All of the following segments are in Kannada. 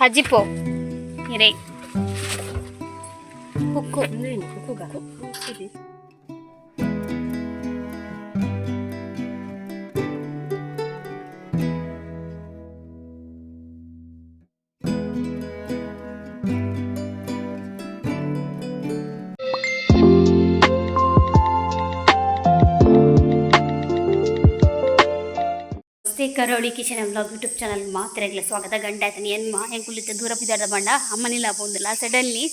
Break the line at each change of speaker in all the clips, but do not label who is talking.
Hajipo. Ire. Kuku. Kuku ga. Karodi kitchen blog YouTube channel ಮಾತ್ರೆಗಳ ಸ್ವಾಗತ. ಗಂಟೆ ಆಯ್ತಾನೆ ಎನ್ಮ ಹೆಂಗೆ ಕುಳಿತ ದೂರ ಬಿದ್ದಾಡ ಬಂಡ ಅಮ್ಮನಿಲ್ಲ ಪೋಂದಿಲ್ಲ ಸಡನ್ಲಿ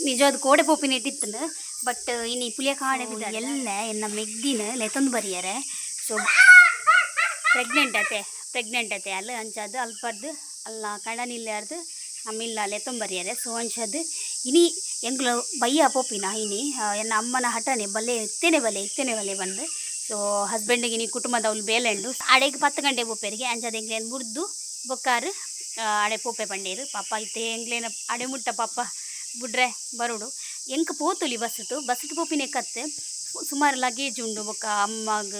ನಿಜವಾದ ಕೋಡೆ ಪೋಪಿನ ಇಟ್ಟಿತ್ತನು ಬಟ್ ಇನ್ನು ಪುಲಿಯ ಕಾಡೆ ಬಿದ್ದ ಎಲ್ಲ ಎನ್ನ ಮೆಗ್ದಿನ ಲೆತ್ತೊಂದು ಬರಿಯಾರೆ. ಸೊ ಪ್ರೆಗ್ನೆಂಟ್ ಐತೆ ಅಲ್ಲ ಅಂಚದು ಅಲ್ಪದ್ದು ಅಲ್ಲ ಕಡನಿಲ್ಲಾರ್ದು ನಮ್ಮಿಲ್ಲ ಲೆತ್ತೊಂದು ಬರಿಯಾರೆ. ಸೊ ಅಂಚದು ಇನಿ ಎಂಗ್ಲು ಬಯ್ಯ ಪೋಪಿನ ಇನಿ ಎನ್ನ ಅಮ್ಮನ ಹಠನೆ ಬಲೆ ಇತ್ತೇನೆ ಬಲೆ ಬಂದು. ಸೊ ಹಸ್ಬೆಂಡಿಗೆ ನೀ ಕುಟುಂಬದವ್ಲು ಬೇಲೆಂಡು ಅಡೆಗೆ 10 ಗಂಟೆ ಪೋಪೇರಿಗೆ ಅಂಚದ ಎಂಗ್ಲೇನು ಮುಡ್ದು ಬೊಕ್ಕಾರು ಅಡೆ ಪೋಪೆ ಪಂಡೇರು ಪಾಪ ಇತ್ತೆ ಎಂಗ್ಲೇನ ಅಡೆ ಮುಟ್ಟ ಪಾಪ ಬಿಡ್ರೆ ಬರೋಡು ಎಂಕ ಪೋತುಲಿ ಬಸ್ಸು ಪೋಪಿನ ಕತ್ತು ಸುಮಾರು ಲಗೇಜ್ ಉಂಡು ಬೊಕ್ಕ ಅಮ್ಮಗ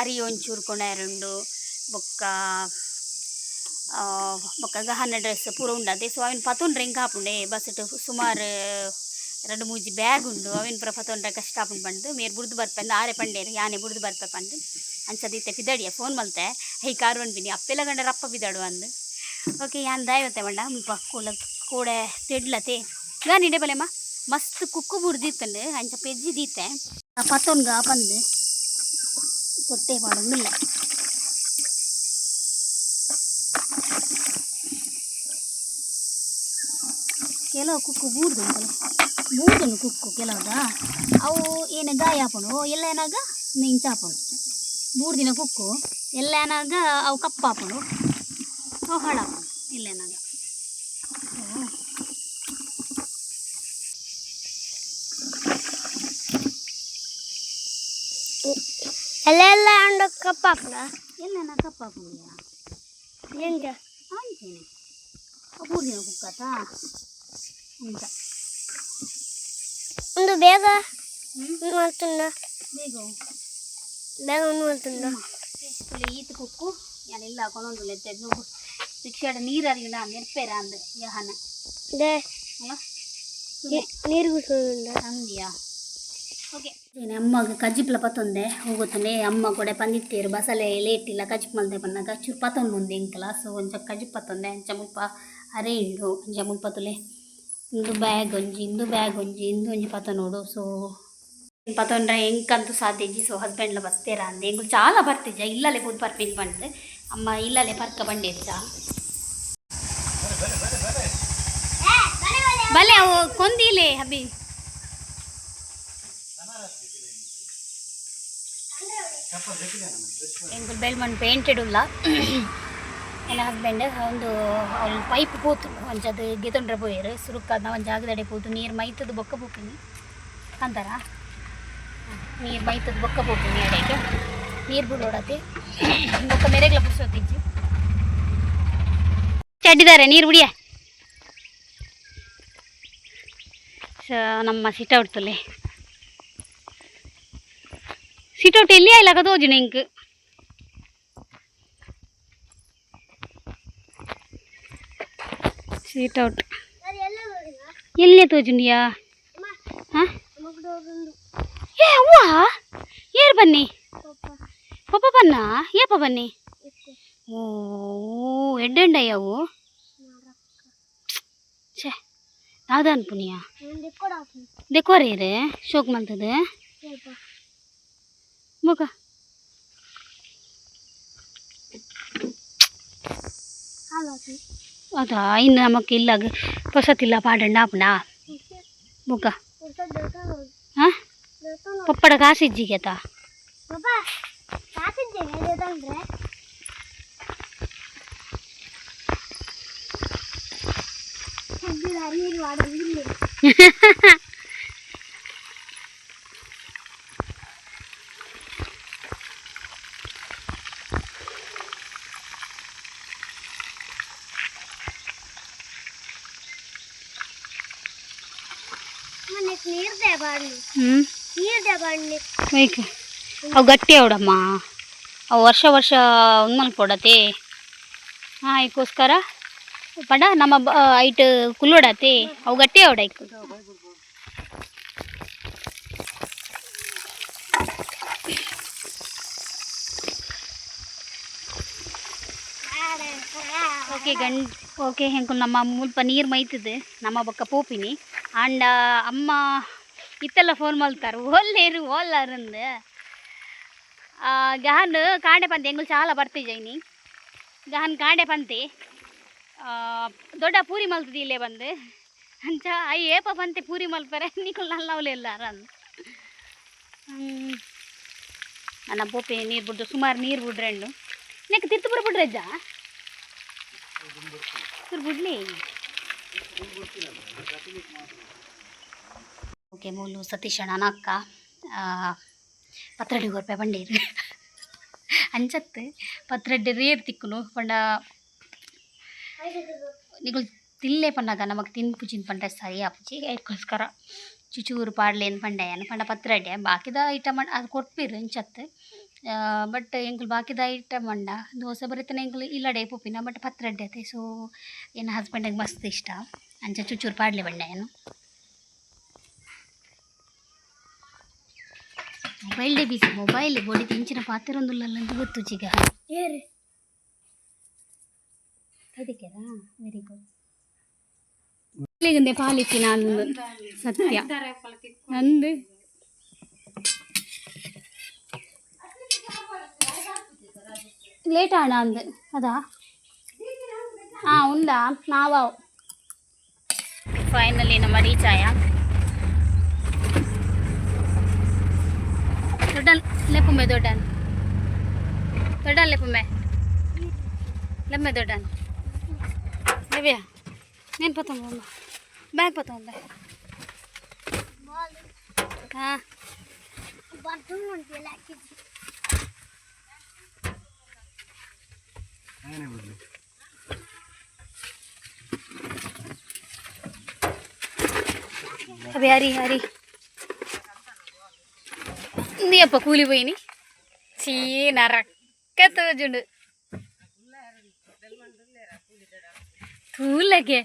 ಅರಿ ಒಂಚೂರು ಕೊಣೆರುಂಡು ಬೊಕ್ಕ ಗಹನ ಡ್ರೆಸ್ ಪೂರ ಉಂಡದೆ. ಸೊ ಅವನ್ ಪತ್ತೊಂಡ್ರೆ ಹೆಂಗೆ ಹಾಪುಂಡೆ ಬಸ್ಸು ಸುಮಾರು 2-3 ಬ್ಯಾಗ್ ಉಂಡು ಅವೇನು ಪುರ ಪತ್ತೊಂಡ್ರೆ ಕಷ್ಟ ಹಾಪುಂಡು ಬಂದು ಮೇರು ಬುಡ್ದು ಬರ್ಪಂದು ಆರೆ ಪಂಡೇರು ಯಾನೆ ಬುಡ್ದು ಬರ್ಪೆ ಪಂಡು ಅಂಚದಿತ್ತೆ ಪಿದಡಿಯ ಫೋನ್ ಮಲ್ತೆ ಹೈ ಕಾರು ಅನ್ಬಿನಿ ಅಪ್ಪೆಲ್ಲ ಗಂಡ ರಪ್ಪ ಬಿದ್ದಾಡು ಅಂದು. ಓಕೆ ಯಾನ್ ದಾಯವತ್ತೆ ಬಂಡ ಮುಲ್ಪ ಕೂಡೆ ತಿಡ್ಲತೆ ಗಾನಿಡೆ ಬಲೆಮ್ಮ ಮಸ್ತ್ ಕುಕ್ಕು ಬುಡ್ದಿತ್ತಂಡು ಅಂಚ ಪೆಜ್ಜಿ ದೀತೆ ಪತ್ತೊಂಡ್ಗ ಬಂದು ತೊಟ್ಟೆ ಮಾಡೋಂಗಿಲ್ಲ. ಕೆಲವು ಕುಕ್ಕು ಬೂರ್ದು ಕುಕ್ಕು ಕೆಲವ್ದ ಅವು ಏನು ಗಾಯ ಹಾಪುಂಡು ಎಲ್ಲ ಏನಾಗ ನಿಂಚ ಹಾಪುಂಡು ಬೂರ್ದಿನ ಕುಕ್ಕು ಎಲ್ಲ ಏನಾಗ ಅವು ಕಪ್ಪು ಹಾಪುಂಡು ಅವು ಹಾಳಾಪುಂಡು ಇಲ್ಲ ಏನಾಗ.
ಎಲ್ಲ ಅಂಡ ಕಪ್ಪ ಹಾಪುಂಡ
ಎಲ್ಲ ಕಪ್ಪು ಹಾಪುಂಡಿಯಾ
ಎಂತ
ಅಂಚೇನೆ ಬೂರ್ದಿನ ಕುಕ್ಕತಾ ಅಂತ
ಒಂದು ಬೇಗ ಮಾಡ್ತುಂಡ ಬೇಗ ಒಂದು ಮಾಡ್ತುಂಡ
ಈತ ಕುಕ್ಕು ಯಾನೆಲ್ಲ ಹಾಕೊಂಡು ಲೆತ್ತದು ಶಿಕ್ಷಣ ನೀರಿನ ನೆರ್ಪೇರ ಅಂದು ಯಹನ
ನೀರು ಕುಡಿಸೋದುಂಡ
ಅಂದಿಯಾ. ಓಕೆ ಅಮ್ಮಗೆ ಕಜ್ಜಿಪ್ಲ ಪತ್ತೊಂದೆ ಹೋಗುತ್ತಾನೆ ಅಮ್ಮ ಕೂಡ ಪಂದಿತ್ತೇರು ಬಸಳೆ ಲೇಟಿಲ್ಲ ಕಜ್ಜಿಪ್ ಮಲ್ದೆ ಬಂದಾಗ ಚೂರು ಪತ್ತೊಂದು ಮುಂದೆ ಇಂಕಲ. ಸೊ ಒಂಚ ಕಜ್ಜಿಪ್ ಪತ್ತೊಂದೆ ಅಂಚ ಮುಲ್ಪ ಅರೆ ಇಂಡು ಅಂಚ ಮುಲ್ಪತ್ತುಲೆ ಇಂದು ಬ್ಯಾಗ್ ಒಂಜಿ ಇಂದು ಒಂಜಿ ಪತ ನೋಡು. ಸೊ ಪತ್ತೊಂಡ್ರೆ ಎಂಕಂತೂ ಸಾಧ್ಯ ಇಜ್ಜಿ. ಸೊ ಹಸ್ಬೆಂಡ್ಲ ಬರ್ತೇರ ಅಂದೆ ಎಂಗು ಚಾಲ ಬರ್ತಿಜ್ಜ ಇಲ್ಲಲೆ ಪೂದ್ ಪರ್ಪಿಂಗ್ ಬಂದು ಅಮ್ಮ ಇಲ್ಲಲೆ ಪರ್ಕ ಬಂಡಿರ್ಜ ಬಲೆ ಅವು ಕೊಂದಿಲೆ ಹಬ್ಬಿ ಎಂಗು ಬೆಳ್ಮಣ್ಣು ಪೇಂಟೆಡ್ ಉಲ್ಲ ನನ್ನ ಹಸ್ಬೆಂಡ್ ಒಂದು ಅವ್ಳು ಪೈಪ್ ಪೋತು ಒಂಚದು ಗೆತೊಂಡ್ರೆ ಪೋಯರು ಸುರುಕಾದ ಒಂದು ಜಾಗದಡೆ ಪೋತು ನೀರು ಮೈತದ ಬೊಕ್ಕ ಪೋಪಿನಿ ಅಂತಾರ ನೀರು ಮೈತದ ಬೊಕ್ಕ ಪೋಪಿನಿ ಅಡೆಗೆ ನೀರು ಬಿಡೋಡತಿ ಬೊಕ್ಕ ಮೆರೆಗ್ಲ ಪುರ್ಸೋತಿಜ್ಜಿ ಚಡ್ಡಿದ್ದಾರೆ ನೀರು ಬಿಡಿಯ. ಸೊ ನಮ್ಮ ಸಿಟೌಟ್ತಲೆ ಸಿಟೌಟ್ ಎಲ್ಲಿ ಆಯ್ಲಾಗ ತೋಜುನ ಇಂಕ್ ಸಿಟೌಟ್ ಎಲ್ಲೇ ತೋಜುಂಡಿಯಾ ಹಾಂ ಏ ಅವ್ವ ಏರು ಬನ್ನಿ ಪಪ್ಪ ಬನ್ನ ಏಪ ಬನ್ನಿ ಓ ಎಡ್ಡೆಂಡಯ್ಯವು ಛೇ ಯಾವ್ದು ಅನ್ಪುನಿಯಾ ದೆಕೋರೇರೆ ಶೋಕ್ ಮಲ್ತದ ಮುಖ ಅದಾ ಇನ್ನು ನಮಕ್ಕೆ ಇಲ್ಲ ಹೊಸತಿಲ್ಲ ಪಾಡಣ್ಣ ಆಪುಣ ಮುಖ ಹಾಂ ಪಪ್ಪಡ ಕಾಸಿಜ್ಜಿಗೆತ ಅವು ಗಟ್ಟಿ ಅವಡಮ್ಮ ಅವು ವರ್ಷ ಒಂದು ಮಲ್ಪೊಡತೆ ಹಾಂ ಇದಕ್ಕೋಸ್ಕರ ಪಂಡ ನಮ್ಮ ಐಟ್ ಕುಲ್ಲೋಡಾತಿ ಅವು ಗಟ್ಟಿ ಅವಡೈಕ್ ಓಕೆ ಹೆಂಗೆ ನಮ್ಮ ಮುಲ್ಪ ನೀರು ಮೈತದೆ ನಮ್ಮ ಬಕ್ಕ ಪೋಪಿನಿ ಆಂಡ ಅಮ್ಮ ಇತ್ತೆಲ್ಲ ಫೋನ್ ಮಲ್ತಾರೆ ಓಲ್ಲೇರು ಓಲ್ಲಾರಂದು ಗಹನ್ ಕಾಂಡೆ ಪಂತೆ ಎಂಗಳು ಚಾಲ ಬರ್ತಿಜೈನಿ ಗಹನ್ ಕಾಂಡೆ ಪಂತೆ ದೊಡ್ಡ ಪೂರಿ ಮಲ್ತದಿ ಇಲ್ಲೇ ಬಂದು ಅಂಚ ಅಯ್ಯ ಏಪ ಪಂತೆ ಪೂರಿ ಮಲ್ಪರೆ ನಿಕ್ಕಳು ನಲ್ಲವಲೆ ಎಲ್ಲಾರ ನನ್ನ ಪೋಪೆ ನೀರು ಬಿಡ್ದು ಸುಮಾರು ನೀರು ಬಿಡ್ರೆಂಡು ನೆಕ್ ತಿರ್ತುಪುರ ಬಿಡ್ರಜ್ಜ ಬಿಡ್ಲಿ ಓಕೆ ಮೂಲು ಸತೀಶ್ ಅಣ್ಣ ಅಕ್ಕ ಪತ್ರಡಿಗೆ ರೂಪಾಯಿ ಬಂಡೇರು ಅಂಚತ್ತು ಪತ್ರಡ್ಡೆ ರೇರ್ ತಿಕ್ಕುನು ಪಂಡ ನಿಗಳು ತಿಲ್ಲೇ ಪಂಡಾಗ ನಮಗೆ ತಿನ್ಪುಜಿನ ಪಂಡ ಸರಿ ಆಪುಜಿ ಅದಕ್ಕೋಸ್ಕರ ಚುಚೂರು ಪಾಡ್ಲೇನು ಪಂಡಯ್ಯನು ಪಂಡ ಪತ್ರಡ್ಡೆ ಬಾಕಿದ ಐಟಮ್ ಅದು ಕೊಟ್ಬಿರು ಅಂಚತ್ತು ಬಟ್ ಎಂಕುಲು ಬಾಕಿದ ಐಟಮ್ ಅಂಡ ದೋಸೆ ಬರೀತಾನೆ ಎಂಕುಲು ಇಲ್ಲಡೆ ಪುಪ್ಪಿನ ಬಟ್ ಪತ್ರಡ್ಡೆ ಐತೆ ಸೊ ಏನು ಹಸ್ಬೆಂಡಿಗೆ ಮಸ್ತ್ ಇಷ್ಟ ಅಂಚ ಚುಚೂರು ಪಾಡ್ಲೆ ಬಂಡಯ್ಯನು ಮೊಬೈಲ್ಡೇ ಬಿಸಿ ಮೊಬೈಲ್ ಬೋಡಿ ತಿಂಚಿನ ಪಾತ್ರ ಒಂದುಲ್ಲಂತ ಗೊತ್ತು ಚಿಗ ಅದಕ್ಕೆದಾ ವೆರಿ ಗುಡ್ ಇಲ್ಲಿಗಂದೆ ಪಾಲಿಸಿ ನಾನು ಸತ್ಯ ನಂದು ಲೇಟ್ ಆಣ ಅಂದು ಅದಾ ಹಾಂ ಉಂಡಾ ನಾವ ಫೈನಲಿ ನಮ್ಮ ರೀಚ್ ಆಯ ದೊಡ್ಡನ್ ಲೆಪ್ಪುಂಬೆ ದೊಡ್ಡನ್ ಲೆಪ್ಪುಂಬೆ ಲೆಮ್ಮೆ ದೊಡ್ಡನ್ ಲೆವ್ಯಾ నేను పోతాను అమ్మ బ్యాగ్ పోతాను అవి హరి హరి నీ అప్ప కూలిపోయినాయి చీ నరక్కతోజుండు తూలకే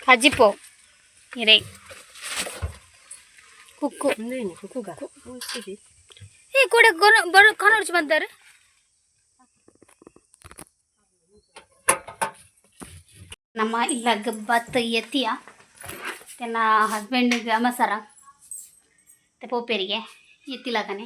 ಹಜಿಪೋ ಇರೇ ಕುಕ್ಕು ಏ ಕೂಡ ಕಾನೂರ್ಚು ಬಂತಾರೆ ನಮ್ಮ ಇಲ್ಲ ಗಬ್ಬತ್ ಎತ್ತಿಯ ನನ್ನ ಹಸ್ಬೆಂಡಿಗೆ ಮಸಾರ ಪೋಪೇರಿಗೆ ಎತ್ತಿಲಾಗನೆ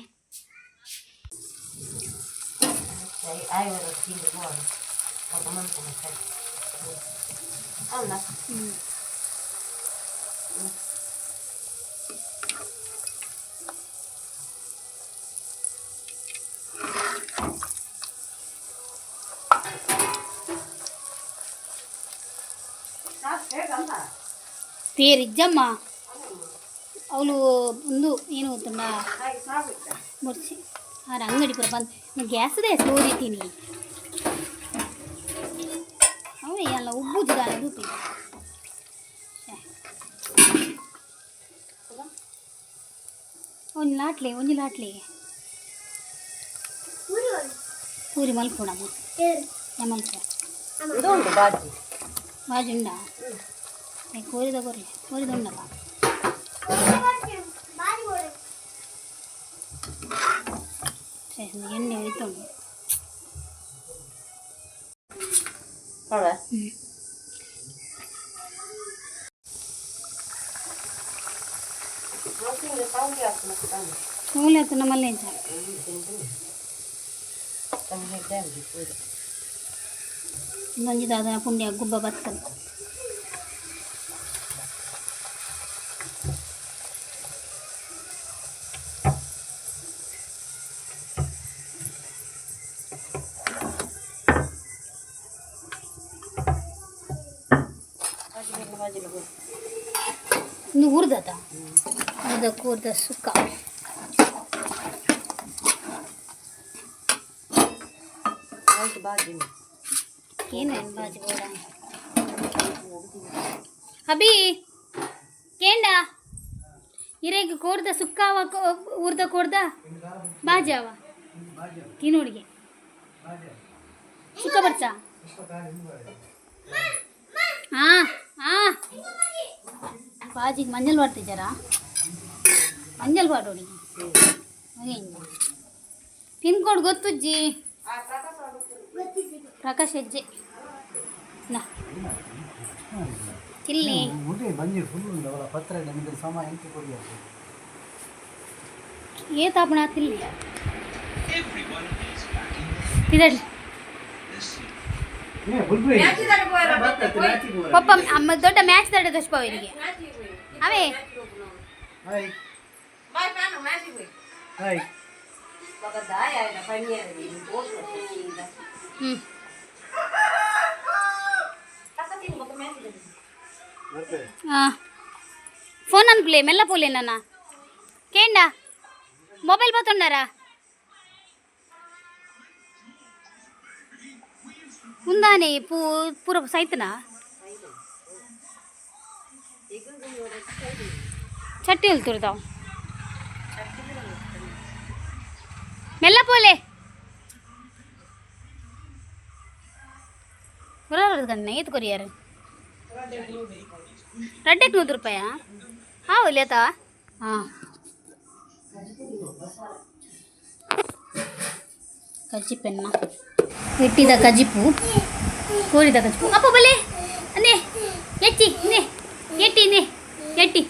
పేరిజ్జమ్మ ಅವಳು ಒಂದು ಏನು ಗೊತ್ತುಂಡ ಮುರ್ಚಿ ಆ ಅಂಗಡಿ ಪುರ ಬಂದು ಗ್ಯಾಸ್ದೇ ಸೋರಿತೀನಿ ಅವೇ ಎಲ್ಲ ಉಬ್ಬುದಿದ್ದಾನೆ ದೂಪಿ ಒಂದು ಲಾಟ್ಲೆ ಪೂರಿ ಮಲ್ಪೋಣ ಮಲ್ಪೋ ಬಾಜಿ ಉಂಡಾ ಕೋರಿದ ಉಂಡಲ್ಲ ಎಣ್ಣೆ ಒಯ್ತುಂಡು ಮೂಲೆ ಆಯ್ತು ನಮ್ಮಲ್ಲೇ ಇನ್ನೊಂದಿದಾದ ಪುಂಡ್ಯ ಗುಬ್ಬ ಬರ್ತದೆ ಇನ್ನು ಹುರಿದದ ಕೂರ್ದ ಸುಕ್ಕ ಏನೇನು ಬಾಜಿ ಬೋಡ ಅಭಿ ಕೇಂಡ ಇರೇಗ ಕೋರ್ದ ಸುಕ್ಕಾವ ಊರ್ದ ಕೋರ್ದ ಬಾಜಾವ ತಿನ್ನೋಡಿಗೆ ಸುಕ್ಕ ಬರ್ಚ ಹಾಂ ಹಾಂ ಬಾಜಿಗೆ ಮಂಜಲ್ ಬರ್ತಿದ್ದಾರ ಮಂಜಲ್ ಬಾಡೋಡಿ ಹಾಗೆ ಪಿನ್ ಕೋಡ್ ಗೊತ್ತುಜ್ಜಿ ಪ್ರಕಾಶ್ ಹೆಜ್ಜೆ ನಾ ತಿಲ್ಲಿ ಏ ತಾಪಣ ತಿಲ್ಲಿ ಇದರಲ್ಲಿ ಪಪ್ಪ ಅಮ್ಮ ದೊಡ್ಡ ಮ್ಯಾಚ್ ತಡೆದ ಅಷ್ಟು ಅವರಿಗೆ ಅವೇ ఫోన్ అనుకులే మెల్ల పోలేనన్నా కేండా మొబైల్ పోతున్నారా ఉందానే పూర సైతనా చట్టి వెళ్తురుదాం మెల్ల పోలే ಬರೋದು ಕಣ್ಣ ಏತ್ ಕೊರಿಯಾರು ರಡ್ಡೆಗೆ 100 ರೂಪಾಯಾ ಹಾಂ ಒಲ್ಲೇತಾ ಹಾಂ ಕಜ್ಜಿಪೆನ್ನ ಎಟ್ಟಿದ ಕಜಿಪು ಕೋರಿದ ಕಜಿಪು ಅಪ್ಪ ಬಲೆ ಅನ್ನೆ ಎಟ್ಟಿ ನೇ ಎಟ್ಟಿ ನೇ ಎಟ್ಟಿ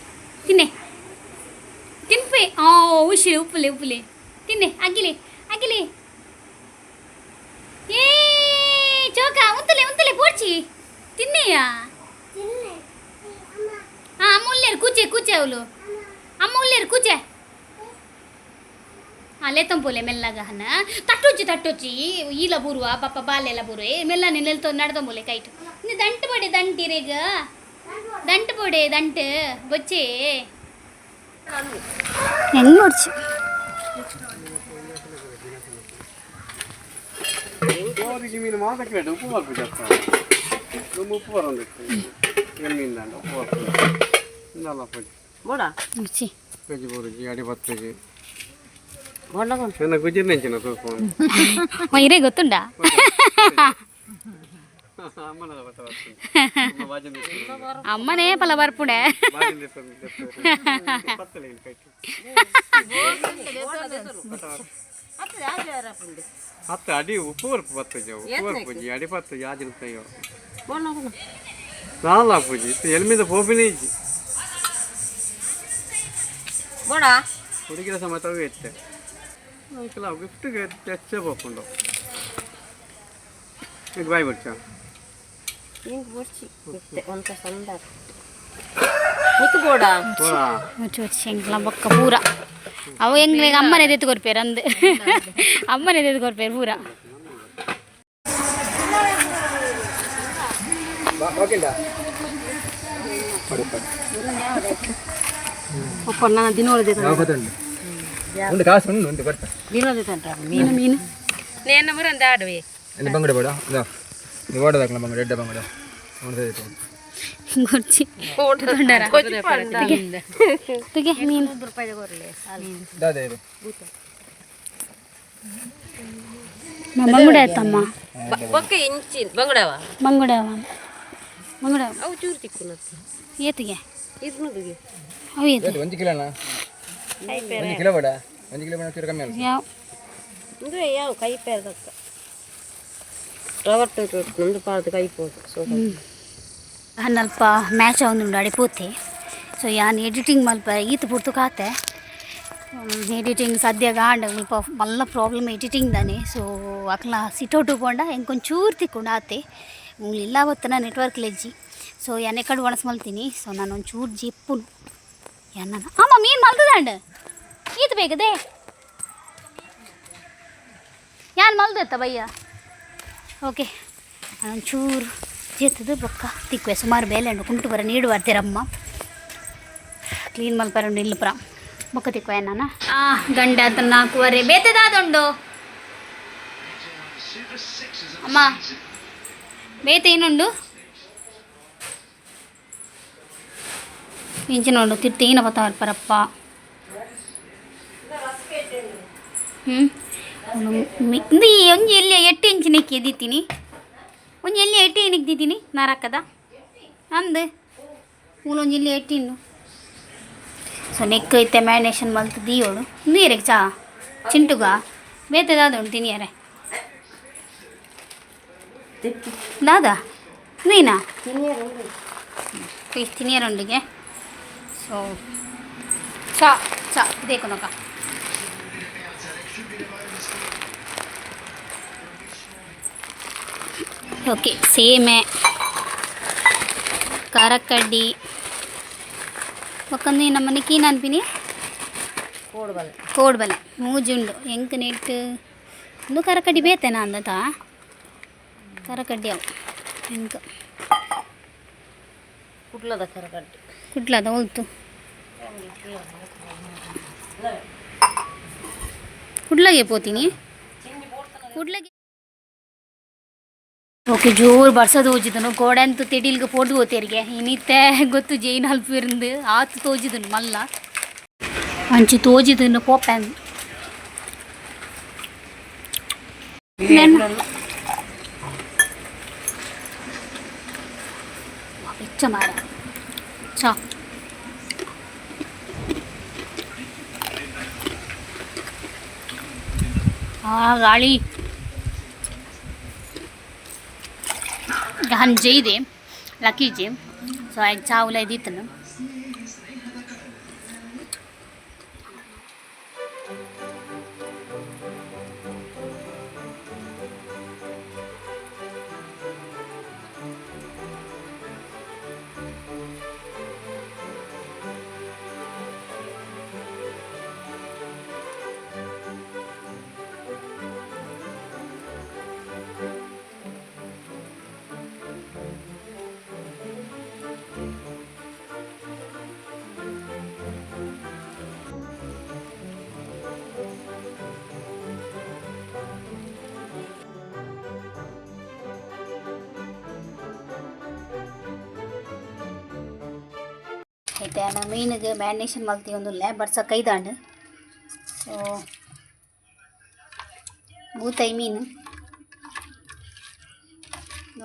ತಿನ್ನೆ ತಿನ್ಪೆ ಉಶಿಳೆ ಉಪ್ಪುಲೆ ಉಪ್ಪುಲೆ ತಿನ್ನೆ ಅಗಿಲೆ ಅಗಿಲೆ ಏ ಚೋಕ ಉಂತಲೆ ಉಂತಲೆ ಪೋಡ್ಚಿ ತಿನ್ನೆಯಾ ಹಾಂ ಅಮ್ಮ ಉಲ್ಲೇರು ಕೂಚೆ ಕೂಚೆ ಅವಳು ಅಮ್ಮ ಉಲ್ಲೇರು ಕೂಚೆ ಹಾಂ ಲೇತಂಪೋಲೆ ಮೆಲ್ಲಗ ಹನ ತಟ್ಟೊಚ್ಚಿ ಈಲ ಬೂರುವ ಪಾಪ ಬಾಲೆಲ್ಲ ಬೂರುವೆ ಮೆಲ್ಲನೆ ನೆಲ್ತೊ ನಡ್ದಂಬೋಲೆ ಕೈಟು ನೀ ದಂಟು ಬಡೆ ದಂಟಿರೇಗ ದಂಟು ಬೊಡೆ ದಂಟು ಬೊಚ್ಚೆ ಹೆಂಗೆ ನೋಡ್ಚಿ
ಮೀನು ಮಾತಕ್ಕೆ ಉಪ್ಪು ಬರ್ಬೇಕು ಉಪ್ಪು ಬರೋದಕ್ಕೆ ಮೀನು ಉಪ್ಪು ಬರ್ಬೇಕು
ರುಚಿ
కేజీ బోరుజీ 10 కేజీ ನನ್ನ ಗುಜಿರ್ ನೆಂಚಿನ ತೂಕು
ಇರೇ ಗೊತ್ತುಂಡಾ ಅಮ್ಮನೇ ಪಲ ಬರ್ಪುಡೆ
ಹತ್ತು ಅಡಿ ಉಪ್ಪು ಬರ್ಪು ಬರ್ತಜ ಉಪ್ಪು ಬರ್ಪುಜಿ ಅಡಿ ಬರ್ತಜಿ ಆಜಿರ್ತಾಯೋ ನಾಲ್ಕು ಪೂಜಿ ಎಲ್ಮಿದ ಪೋಪಿನೇ ಇಜ್ಜಿ ಹುಡುಗಿರ ಸಮೇತ ಎತ್ತೆ ಕೆಲವು ಗಿಫ್ಟ್ಗೆ ಹೆಚ್ಚೆ ಹೋಗ್ಕೊಂಡು ಈಗ ಬಾಯ್ ಬರ್ಚ
ಬೊಕ್ಕ ಪೂರ ಅವು ಹೆಂಗ್ ಅಮ್ಮನೇ ತೆತ್ತು ಕೊರ್ಪೇರು ಅಂದು ಅಮ್ಮನೇ ತೆತ್ತು ಕೊರ್ಪೇರು ಪೂರ ಮೀನು
ಬಂಗಡ ಬೇಡ ನೀವು ಓಡೋದಲ್ಲ ಬಂಗಡ ಎಡ್ಡ ಬಂಗಡ
ಮಂಗುಡ ಆಯ್ತಮ್ಮ ಮಂಗುಡ ಮಂಗುಡ ಏತಿಗೆ ಅವು ಏತು
1 ಕಿಲೋನ 1 ಕಿಲೋ ಬೇಡ 1 ಕಿಲೋ ಬೇಡ ಕಮ್ಮಿ ಅಲ್ಲ
ಯಾವ
ಇದು ಯಾವ ಕೈ ಪೇರ್ದಕ್ಕ ರವಟ್ಟು ನಂದು ಪಾರ್ದು ಕೈ ಪೋದು
ಹನ್ನಲ್ಪ ಮ್ಯಾಚ್ ಒಂದು ಅಡಿಪೋತೆ ಸೊ ಯಾನ್ ಎಡಿಟಿಂಗ್ ಮಲ್ಪ ಈತ ಪುರ್ತು ಕಾತೆ ಎಡಿಟಿಂಗ್ ಸದ್ಯ ಗಾಂಡ ಸ್ವಲ್ಪ ಮಲ್ಲ ಪ್ರಾಬ್ಲಮ್ ಎಡಿಟಿಂಗ್ ದಾನೆ ಸೊ ಅಕ್ಲ ಸಿಟೌಟ್ ಉಕೊಂಡ ಇಂಕೊಂಚೂರು ತಿಕ್ಕೊಂಡು ಆತೆ ಇಲ್ಲ ಅವತ್ತನ ನೆಟ್ವರ್ಕ್ ಲೆಜ್ಜಿ ಸೊ ಯಾನೆ ಕಡೆ ಒಣಸ್ ಮಲ್ತೀನಿ ಸೊ ನಾನು ಒಂಚೂರು ಜಿಪ್ಪುನು ಯಾನ ಅಮ್ಮ ಮೀನು ಮಲ್ತದಂಡ ಈತ ಬೇಕದೇ ಯಾನ್ ಮಲ್ದತ್ತ ಬಯ್ಯ ಓಕೆ ಒಂಚೂರು ಜೇತದು ಬೊಕ್ಕ ತಿಕ್ವೆ ಸುಮಾರು ಬೇಲೆ ಉಂಡು ಕುಂಟು ಬರ ನೀಡು ಬರ್ತೀರಮ್ಮ ಕ್ಲೀನ್ ಮಲ್ಪರ ನಿಲ್ಲುಪುರ ಬೊಕ್ಕ ತಿಕ್ವೆ ನಾನು ಗಂಟೆ ಆತ 4:15 ಬೇತೆದಾದುಂಡು ಅಮ್ಮ ಬೇತೆ ಏನುಂಡು ಇಂಚಿನೋಡು ತಿರ್ತೀನ ಬತ್ತ ಬರ್ಪರಪ್ಪ ಹ್ಞೂ ಇಂದು ಒಂಜಿ ಎಲ್ಲಿ 8 ಇಂಚ್ ನೆಕ್ಕಿ ಎದ್ದಿತ್ತೀನಿ ಒಂಜಿ ಎಲ್ಲಿ 8 ನೆಕ್ದಿದ್ದೀನಿ ನಾರಕ್ಕದ ಅಂದು ಒಂಜಿ ಇಲ್ಲಿ 18 ಸೊ ನೆಕ್ ಐತೆ ಮ್ಯಾರಿನೇಷನ್ ಮಲ್ತು ದೀಯೋಳು ನೀರಿಗೆ ಚಾ ಚಿಂಟುಗ ಬೇತದಾದ ಉಂಟು ತಿನಿಯರೆ ದಾದಾ ನೀನಾ ಫೀಸ್ ತಿನಿಯರೊಂದಿಗೆ ಸೊ ಚಾ ಚಾ ಇದೇ ಕೊನಕ ಓಕೆ ಸೇಮೆ ಕಾರಕ್ಕಡ್ಡಿ ಒಕ್ಕಂದು ನಮ್ಮನೆ ಕೀನ ಅನ್ಪಿನಿ ಕೋಡ್ಬಲೆ ಮೂಜುಂಡು ಎಂಕ್ ನೆಟ್ ಒಂದು ಕರಕಡ್ಡಿ ಬೇತೇನಾ ಅಂದತ ಕರಕಡ್ಡಿ ಅವು ಎಂಕ್ ಕುಡ್ಲದ ಹೋಲ್ತು ಕುಡ್ಲಗೆ ಪೋತೀನಿ ಕುಡ್ಲಗೆ ಓಕೆ ಜೋರು ಬರ್ಸೋದು ಹೋಜಿದನು ಗೋಡೆಂತು ತೆಡಿಲ್ಗೆ ಪೋಡು ಹೋತೇರಿಗೆ ಇನ್ನಿತ್ತೆ ಗೊತ್ತು ಜೈನ್ ಹಲ್ಪಿರಂದು ಆತು ತೋಜಿದನು ಮಲ್ಲ ಅಂಚು ತೋಜಿದನು ಪೋಪ್ಯಾನ್ ಬೆಚ್ಚ ಮಾರ ಚಾ ಗಾಳಿ गहन जई लकी जे सो आज चावल दीतन అయితే నా మీనుಗೆ ಮ್ಯಾರಿನೇಷನ್ ಮಾಡ್ತೀವಿ ಒಂದಿಲ್ಲ ಬಡ್ಸಕ್ಕೆ ಐದಾಂಡು ಸೊ ಬೂತಾಯಿ ಮೀನು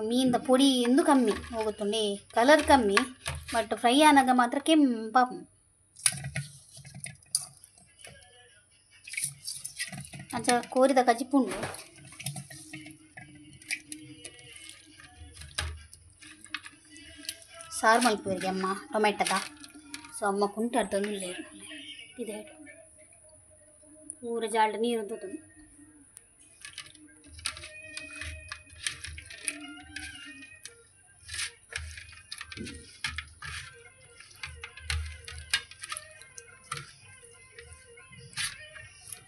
ಮೀನಿಂದ ಪೊಡಿ ಎಂದು ಕಮ್ಮಿ ಹೋಗುತ್ತುಂಡೆ ಕಲರ್ ಕಮ್ಮಿ ಬಟ್ ಫ್ರೈ ಆನಾಗ ಮಾತ್ರ ಕೆಂಪಾಪು ಅಂಚ ಕೋರಿದ ಕಜಿಪುಂಡು ಸಾರು ಮಲ್ಪುವರಿಗೆ ಅಮ್ಮ ಟೊಮೆಟೊದ ಸೊ ಅಮ್ಮ ಕುಂಟಾಡ್ತಂದು ಇದೆ ಪೂರ ಜಾಲ್ಡ ನೀರು ತಂದು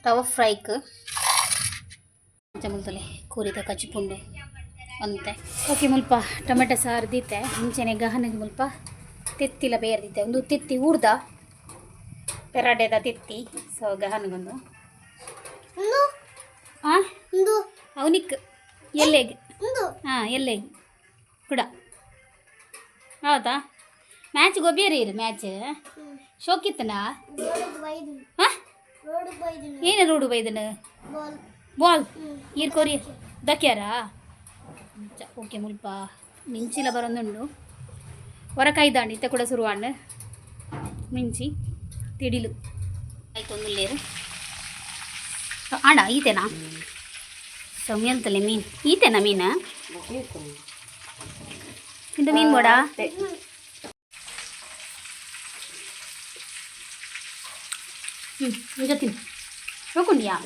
ರವ ಫ್ರೈಕ್ ಮುಲ್ತಲೆ ಕೂರಿದ ಕಚ್ಚಿಪುಂಡೆ ಅಂತೆ ಓಕೆ ಮುಲ್ಪ ಟೊಮೆಟೊ ಸಾರು ದೀತೆ ಮುಂಚೆನೆ ಗಹನಿಗೆ ಮುಲ್ಪ ತೆತ್ತಿಲ ಬೇರ್ದಿತ್ತೆ ಒಂದು ತಿತ್ತಿ ಊರ್ದ ಪೆರಾಡೆದ ತಿತ್ತಿ ಸೊ ಗಹನಿಗೊಂದು ಹಾಂ ಅವನಿಕ್ ಎಲ್ಲೆಗೆ ಹಾಂ ಎಲ್ಲೆಗೆ ಕೂಡ ಹೌದಾ ಮ್ಯಾಚ್ ಗೊಬ್ಬೇರಿ ಇರು ಮ್ಯಾಚ್ ಶೋಕಿತ್ತನಾ ಹಾಂ ಏನು ರೋಡು ಬೈದನು ಬಾಲ್ ಈರ್ ಕೊರಿ ದಕ್ಯಾರಾ ಓಕೆ ಮುಲ್ಪ ಮಿಂಚಿಲ ಬರೊಂದುಂಡು ಹೊರಕಾಯ್ದಾಂಡು ಇತ್ತ ಕೂಡ ಸುರುವಾಂಡು ಮಿಂಚಿ ತಿಡಿಲು ಆಯ್ತು ಒಂದುಲ್ಲೇರು ಆಡ ಈತೆನಾ ಸೌಮ್ಯಲ್ತಲೆ ಮೀನು ಈತೆನಾ ಮೀನು ಇಂದು ಮೀನು ಬೋಡ ನಿಜ ತಿನ್ನು ನೋಕೊಂಡಿಯಾ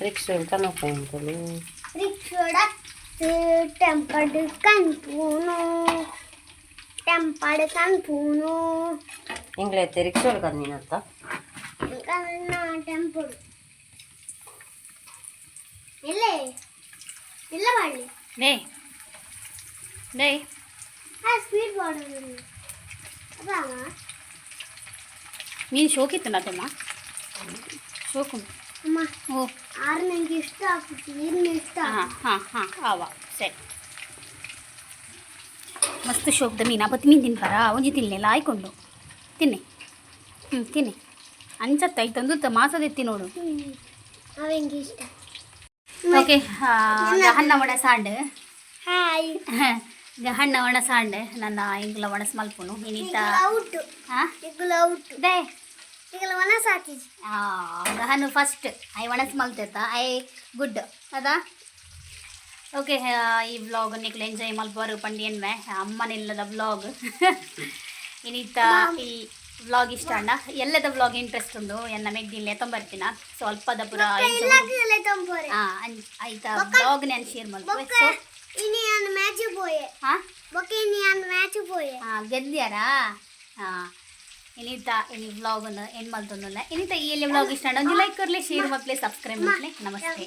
ರಿಕ್ಷಾ ಕನಕಂತಲು
ಟೆಂಪರ್ಡ್ ಕನ್ಪೂನು
ಇಂಗ್ಲೈತೆ ರಿಕ್ಷಾ ಕನ್ನೀನತ್ತ
ಟೆಂಪರ್ಡ್ ಎಲ್ಲೇ ಇಲ್ಲ ಮಾಡಲಿ
ನೇ ನೇ
ಸ್ಪೀಡ್ ಮಾಡೋದು
ಮೀನು ಶೋಕಿತ್ತು ನಟಮ್ಮ ಶೋಕು
ಅಮ್ಮ
ಓ
ಆರು ನಂಗೆ ಇಷ್ಟ ಆಗ್ತದೆ ನೀರು ಇಷ್ಟ
ಹಾಂ ಆವ ಸರಿ ಮಸ್ತ್ ಶೋಕ್ದ ಮೀನು ಬತ್ತಿ ಮೀನು ತಿನ್ಪಾರ ಒಂಜಿ ತಿನ್ಲಿಲ್ಲ ಆಯ್ಕೊಂಡು ತಿನ್ನಿ ತಿನ್ನಿ ಅಂಚತ್ತ ಐ ತಂದು ಮಾಸದೆತ್ತಿ ನೋಡು
ಅವಂಗೆ ಇಷ್ಟ
ಓಕೆ ಹಣ್ಣ ಒಣ ಸಾಂಡ್
ಹಾಯ್
ಹಣ್ಣ ಒಣ ಸಾಂಡ್ ನನ್ನ ಇಂಗ್ಲ ಒಣಸ್ ಮಲ್ಪುನು ಇನ್ನಿತ
ಔಟ್
ಹಾಂ
ಇಗ್ಲ ಔಟ್
ದೇ
ಈಗಲ ಒಣ ಸಾಕಿಜಿ
ಗಹನು ಫಸ್ಟ್ ಐ ಒಣಸ್ ಮಲ್ತೇತ ಐ ಗುಡ್ ಅದಾ ಓಕೆ ಈ ವ್ಲಾಗ್ ನಿಕ್ಲು ಎಂಜಾಯ್ ಮಲ್ಪವರು ಪಂಡಿ ಎನ್ವೆ ಅಮ್ಮನಿಲ್ಲದ ವ್ಲಾಗ್ ಇನ್ನಿತ ಈ ವ್ಲಾಗ್ ಇಷ್ಟ ಅಣ್ಣ ಎಲ್ಲದ ವ್ಲಾಗ್ ಇಂಟ್ರೆಸ್ಟ್ ಉಂಡು ಎನ್ನ ಮೆಗ್ದಿಲ್ಲ ತೊಂಬರ್ತಿನ ಸ್ವಲ್ಪದ ಪುರ
ಎಲ್ಲಾಗಲೇ ತಂಪೋರೆ
ಆಯ್ತಾ ವ್ಲಾಗ್ ನಾನು ಶೇರ್ ಮಾಡ್ಬೋದು ಸೊ
ಇನಿ ಅನ್ ಮ್ಯಾಚ್ ಪೋಯೆ
ಹಾಂ
ಬೊಕೆ ಇನಿ ಅನ್ ಮ್ಯಾಚ್ ಪೋಯೆ
ಗೆದ್ದ್ಯಾರಾ ಹಾಂ ಇನ್ನಿತ ಇನಿ ವ್ಲಾಗನ್ನು ಏನು ಮಾಡ್ತಂದಲ್ಲ ಇನ್ನಿತ ಈ ವ್ಲಾಗ್ ಇಷ್ಟ ಅಣ್ಣ ಒಂದು ಲೈಕ್ ಕೊರಲಿ ಶೇರ್ ಮಾಡ್ಲಿ ಸಬ್ಸ್ಕ್ರೈಬ್ ಮಾಡ್ಲಿ ನಮಸ್ತೆ